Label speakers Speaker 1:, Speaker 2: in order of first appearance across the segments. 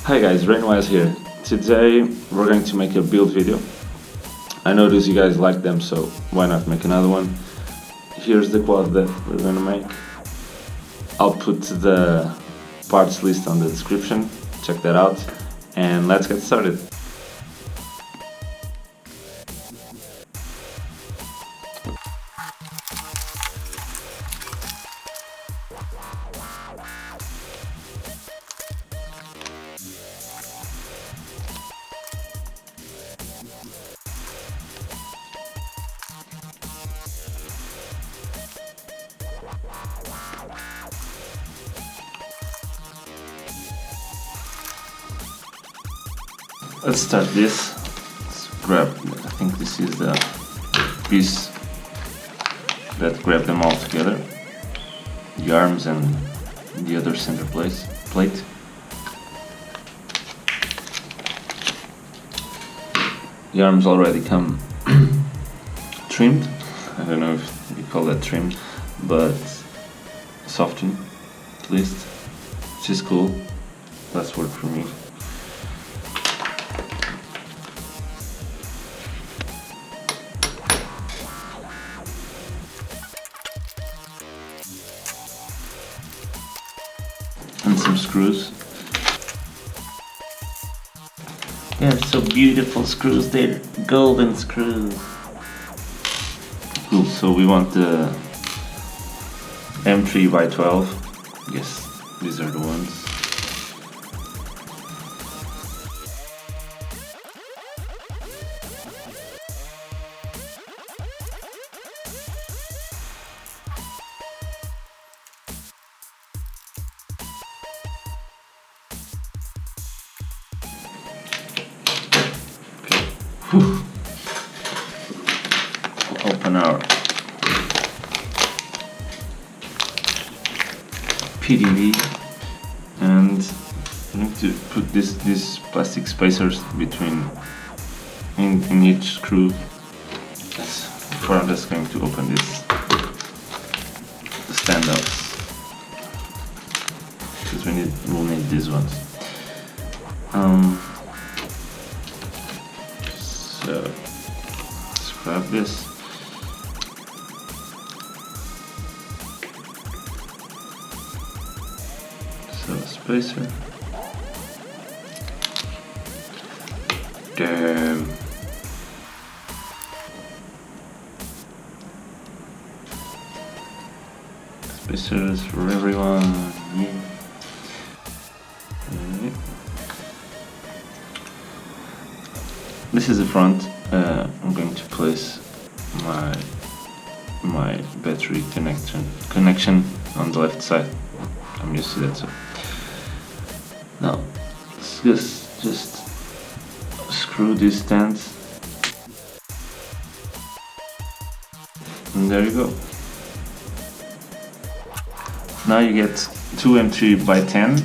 Speaker 1: Hi guys, Rainwise here. Today we're going to make a build video. I noticed you guys like them, so why not make another one. Here's the quad that we're gonna make. I'll put the parts list on the description, check that out, and let's get started. Let's start this. Let's grab, I think this is the piece that grab them all together. The arms and the other center plate. The arms already come trimmed. I don't know if you call that trimmed, but softened at least, which is cool. That's work for me. And some screws. Yeah, so beautiful screws, they're golden screws. Cool, so we want the M3x12. Yes, these are the ones. Whew. Open our PDV and I need to put these plastic spacers between in each screw. Before I'm just going to open this the stand-ups because we'll need these ones. So let's grab this. So spacer. Damn. Spacers for everyone. Yeah. This is the front. I'm going to place my battery connection on the left side. I'm used to that, so now let's just screw these stands, and there you go. Now you get two M3x10.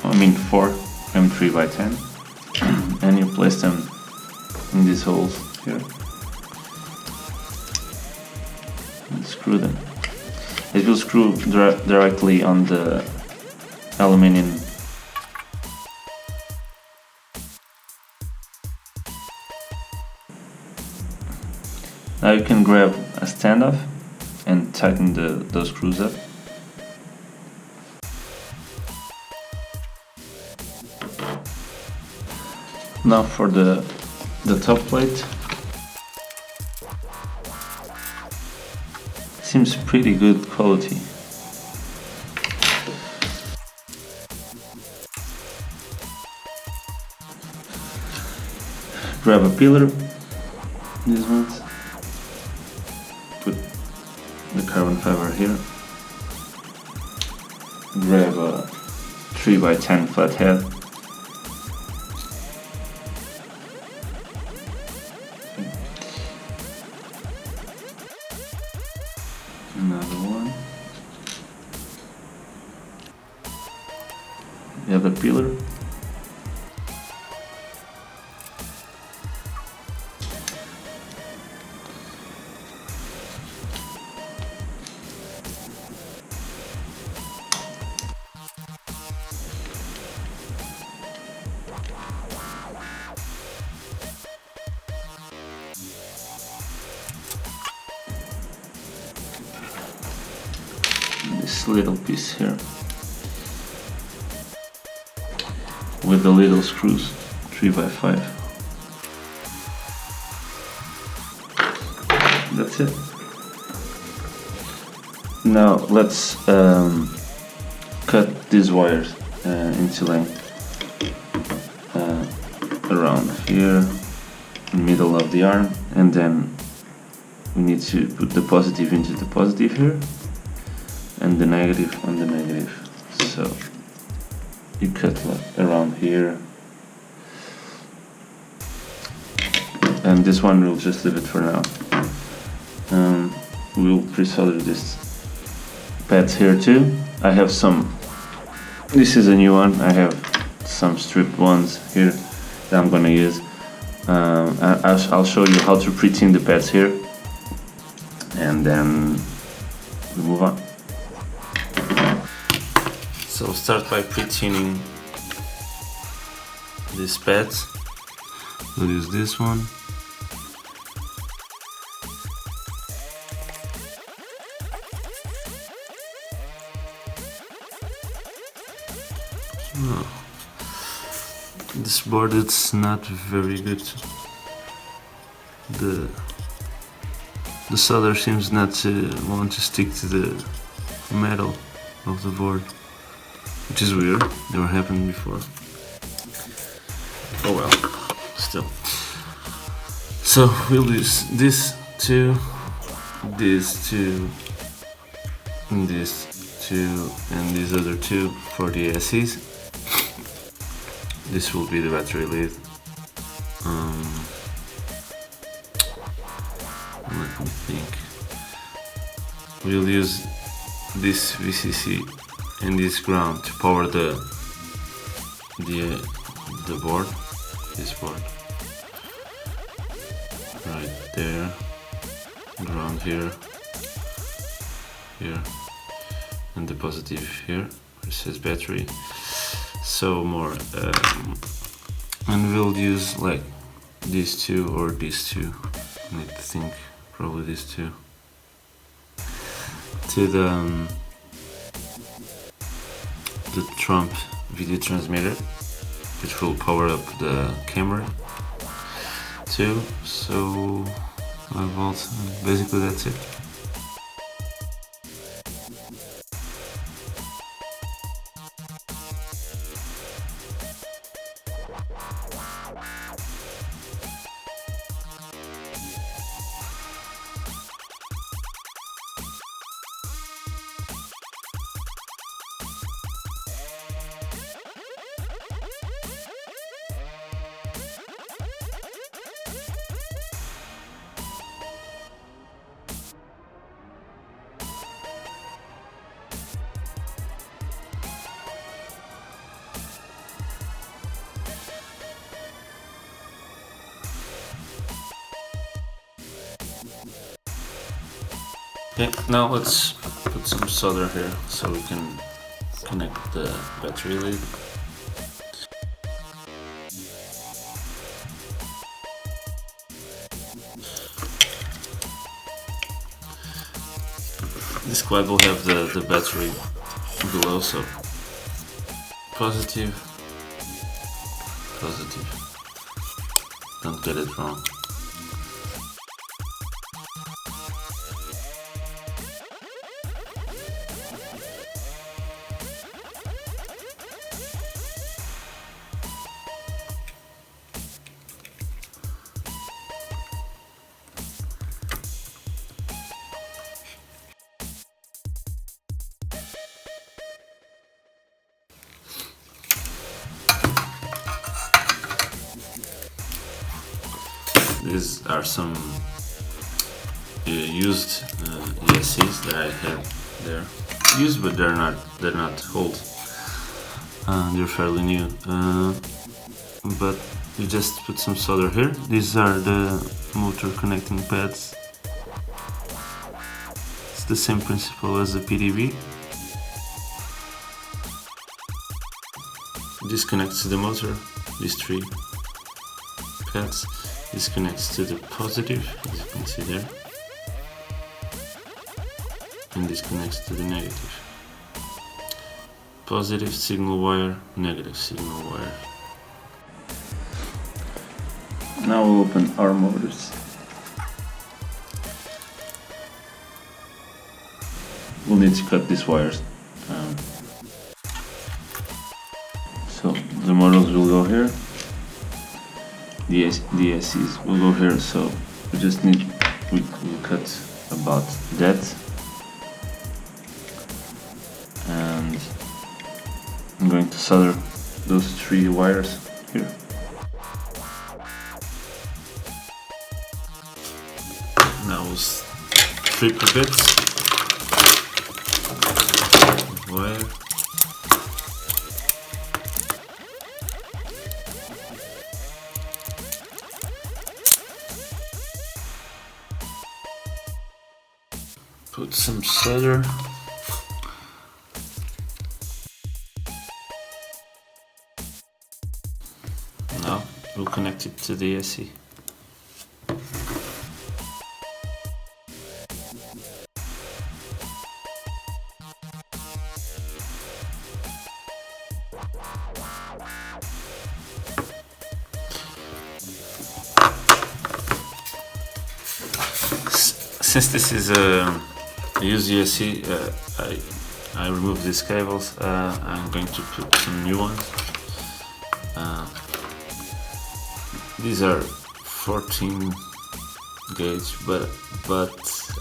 Speaker 1: I mean 4 M3x10, and you place them in these holes here and screw them. It will screw directly on the aluminium. Now you can grab a standoff and tighten those screws up. Now for the top plate. Seems pretty good quality. Grab a pillar, these ones. Put the carbon fiber here. Grab a 3x10 flathead. Another one. The other pillar. this little piece here with the little screws, 3x5. That's it. Now let's cut these wires into length around here, middle of the arm, and then we need to put the positive into the positive here and the negative on the negative. So you cut like around here, and this one we'll just leave it for now. We'll pre-solder this pads here too. I have some, this is a new one, I have some stripped ones here that I'm gonna use. I'll show you how to pre-tin the pads here, and then we move on. So we'll start by pre-tinning these pads. We'll use this one. Oh. This board is not very good. The solder seems not to want to stick to the metal of the board, which is weird. Never happened before. Oh well, still. So we'll use this two, this two, and this two, and these other two for the ESCs. This will be the battery lead. Let me think. We'll use this VCC and this ground to power the board. This board. Right there. Ground here. Here. And the positive here. It says battery. So more, and we'll use like these two or these two. I need to think, probably these two. To the Trump video transmitter, which will power up the camera too. So basically that's it. Okay, now let's put some solder here so we can connect the battery lead. This quad will have the battery below, so positive, positive. Don't get it wrong. These are some used ESCs that I had there. Used, but they're not old. They're fairly new. But you just put some solder here. These are the motor connecting pads. It's the same principle as the PDB. This connects to the motor. These three pads. This connects to the positive, as you can see there, and this connects to the negative. positive signal wire, negative signal wire. Now we'll open our motors. We'll need to cut these wires. So the motors will go here. The ESCs will go here. So we cut about that, and I'm going to solder those 3 wires here. Now we'll strip a bit wire. Put some solder. Now we'll connect it to the ESC. Since this is a used ESC, I removed these cables. I'm going to put some new ones. These are 14 gauge, but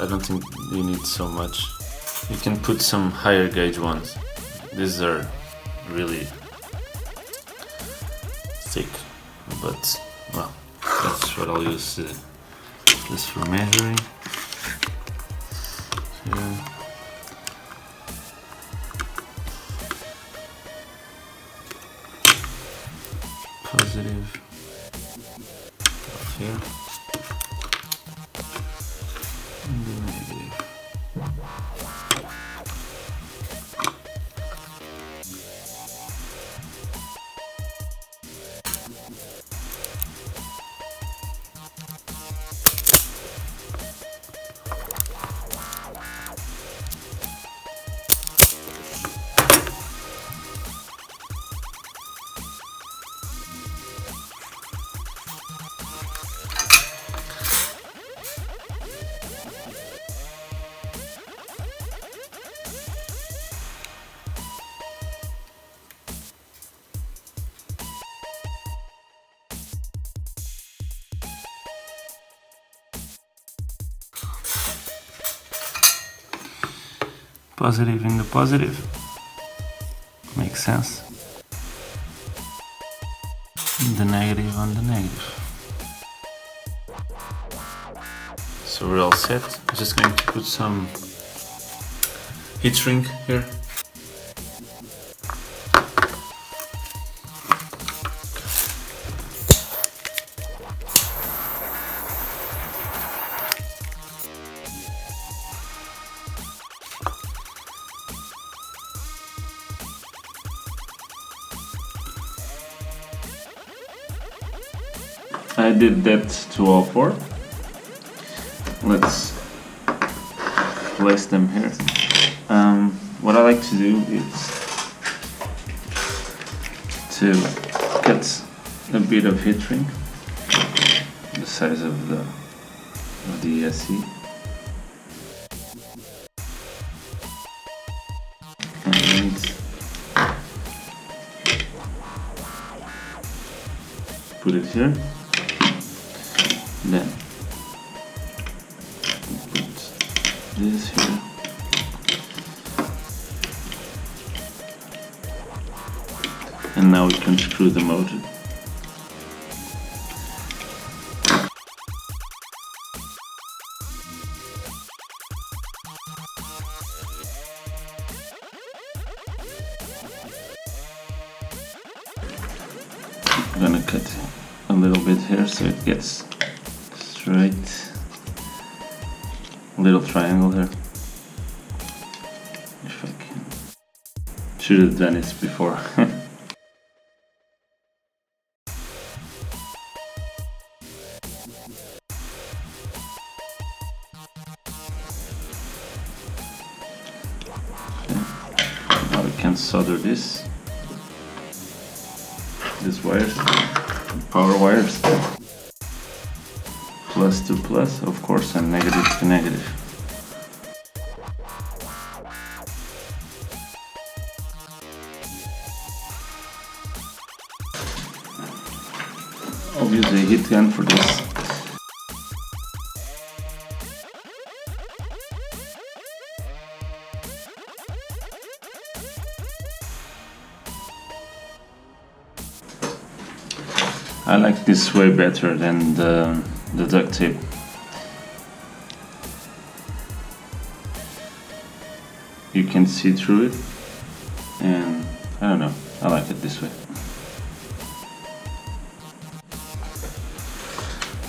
Speaker 1: I don't think you need so much. You can put some higher gauge ones. These are really thick, but well, that's what I'll use this for measuring. Here. Positive here, and the negative. Positive in the positive, makes sense. The negative on the negative. So we're all set. I'm just going to put some heat shrink here. I did that to all 4. Let's place them here. What I like to do is to cut a bit of heat shrink, the size of the ESC, and put it here. Then put this here. And now we can screw the motor. I'm gonna cut a little bit here so it gets straight. A little triangle here. If I can. Should have done it before. Now we can solder these wires, power wires, plus to plus, of course, and negative to negative. I'll use a heat gun for this. I like this way better than the duct tape. You can see through it, and I don't know, I like it this way.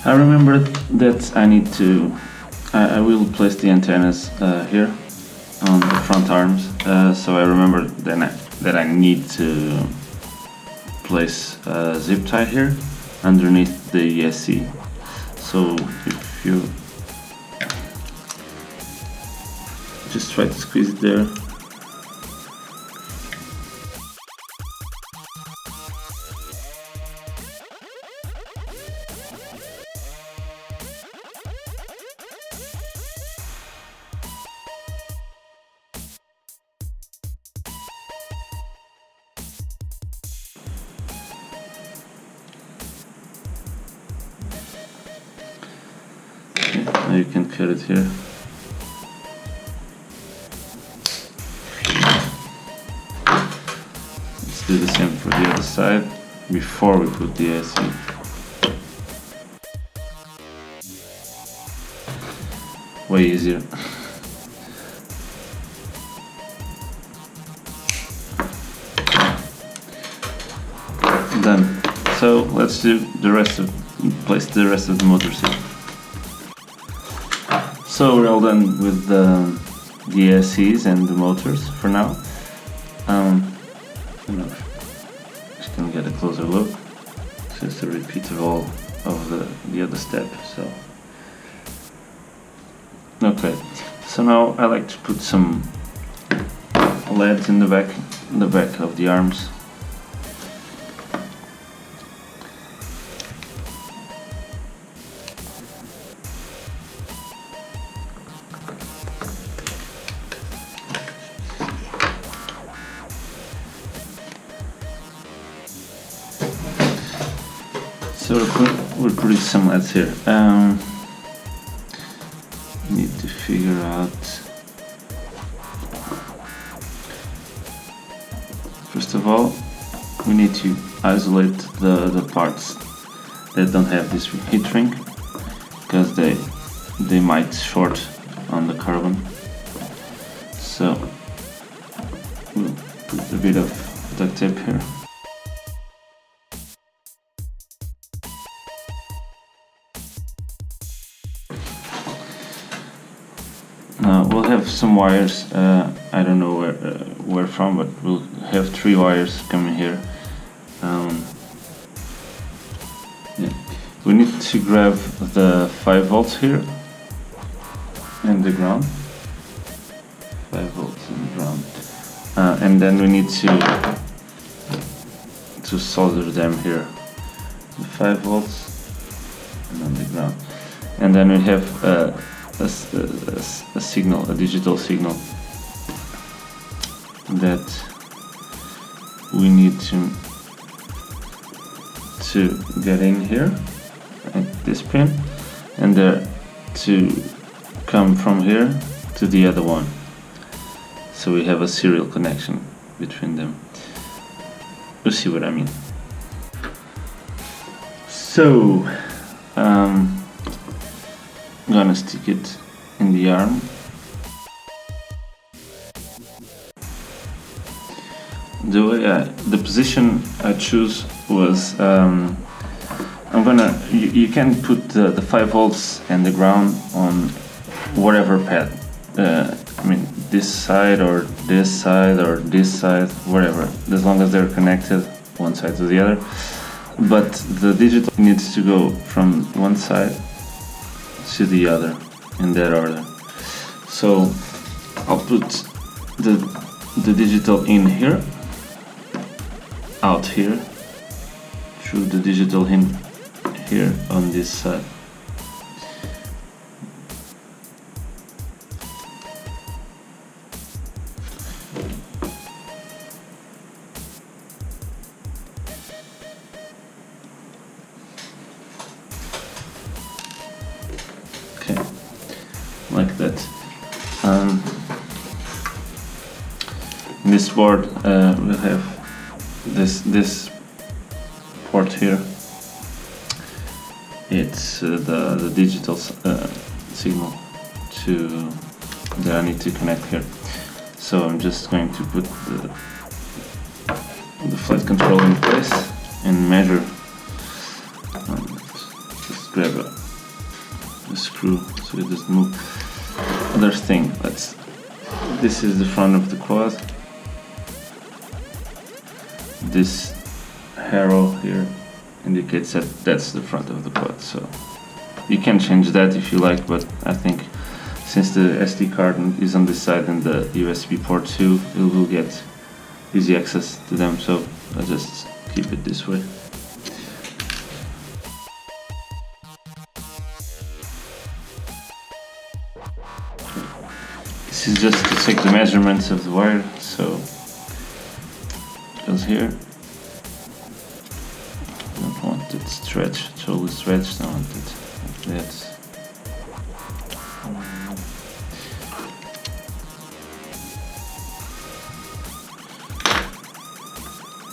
Speaker 1: I remember that I will place the antennas here on the front arms, so I remember that I need to place a zip tie here underneath the ESC. So if you just try to squeeze it there. Now you can cut it here. Let's do the same for the other side before we put the ESC. Way easier. Done. So let's do place the rest of the motors here. So we're all done with the ESCs and the motors for now. Just gonna get a closer look. It's just a repeat of all of the other step. So okay. So now I like to put some LEDs in the back of the arms. So we're putting some LEDs here. Need to figure out. First of all, we need to isolate the parts that don't have this heat shrink, because they might short on the carbon. So we'll put a bit of duct tape here. We'll have some wires, I don't know where from, but we'll have 3 wires coming here. Yeah. We need to grab the 5 volts here and the ground. 5 volts and ground. And then we need to solder them here. The 5 volts and then the ground. And then we have a signal, a digital signal that we need to get in here at this pin, and there to come from here to the other one, so we have a serial connection between them. You see what I mean? So I'm gonna stick it in the arm. The position I choose was you can put the 5 volts and the ground on whatever pad. I mean, this side or this side or this side, whatever, as long as they're connected one side to the other. But the digital needs to go from one side to the other in that order. So I'll put the digital in here, out here, through the digital in here on this side. Okay, like that. In this board we'll have this port here. It's the digital signal that I need to connect here. So I'm just going to put the flight control in place and measure. Just grab a screw so it doesn't move. Other thing, this is the front of the quad. This arrow here indicates that that's the front of the quad, so you can change that if you like, but I think since the SD card is on this side and the USB port too, it will get easy access to them, so I'll just keep it this way. This is just to take the measurements of the wire, so it goes here. I don't want it stretched, totally stretched, I want it like that.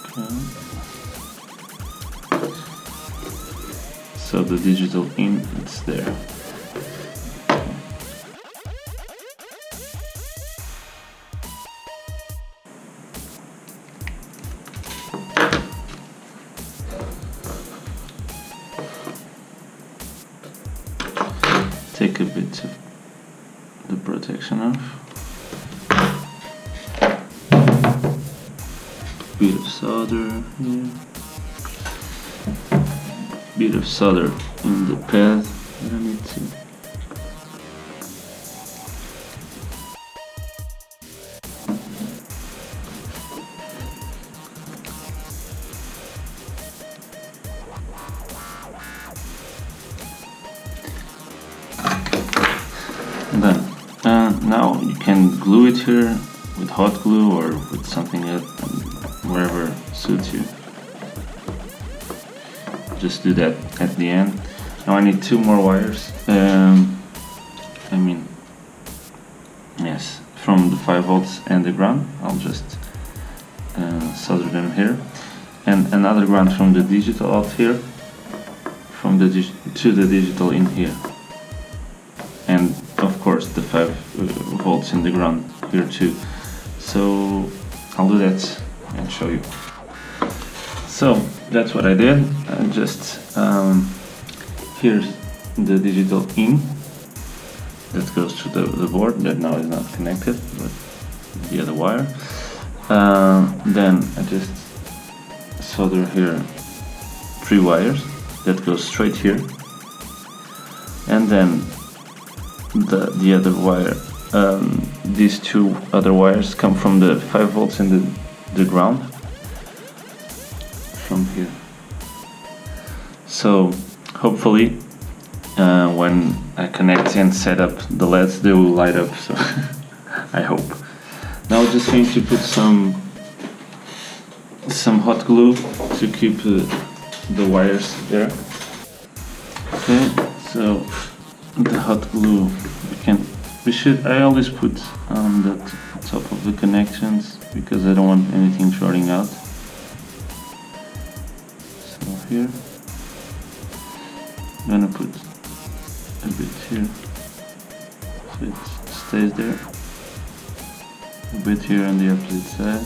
Speaker 1: Okay. So the digital in, it's there. Take a bit of the protection off. Bit of solder here. Bit of solder in the pad that I need to. Then, now you can glue it here with hot glue or with something else, wherever suits you. Just do that at the end. Now I need 2 more wires. Yes, from the 5 volts and the ground. I'll just solder them here, and another ground from the digital out here, from the to the digital in here, and of course the 5 volts in the ground here too. So I'll do that and show you. So that's what I did. I just here's the digital in that goes to the board that now is not connected, but the other wire. Then I just solder here 3 wires that go straight here, and then the other wire, these 2 other wires come from the 5 volts in the ground from here. So hopefully when I connect and set up the LEDs, they will light up, so I hope. Now I'm just going to put some hot glue to keep the wires there. Okay, so the hot glue I always put on the top of the connections because I don't want anything shorting out. So here I'm gonna put a bit here so it stays there, a bit here on the opposite side.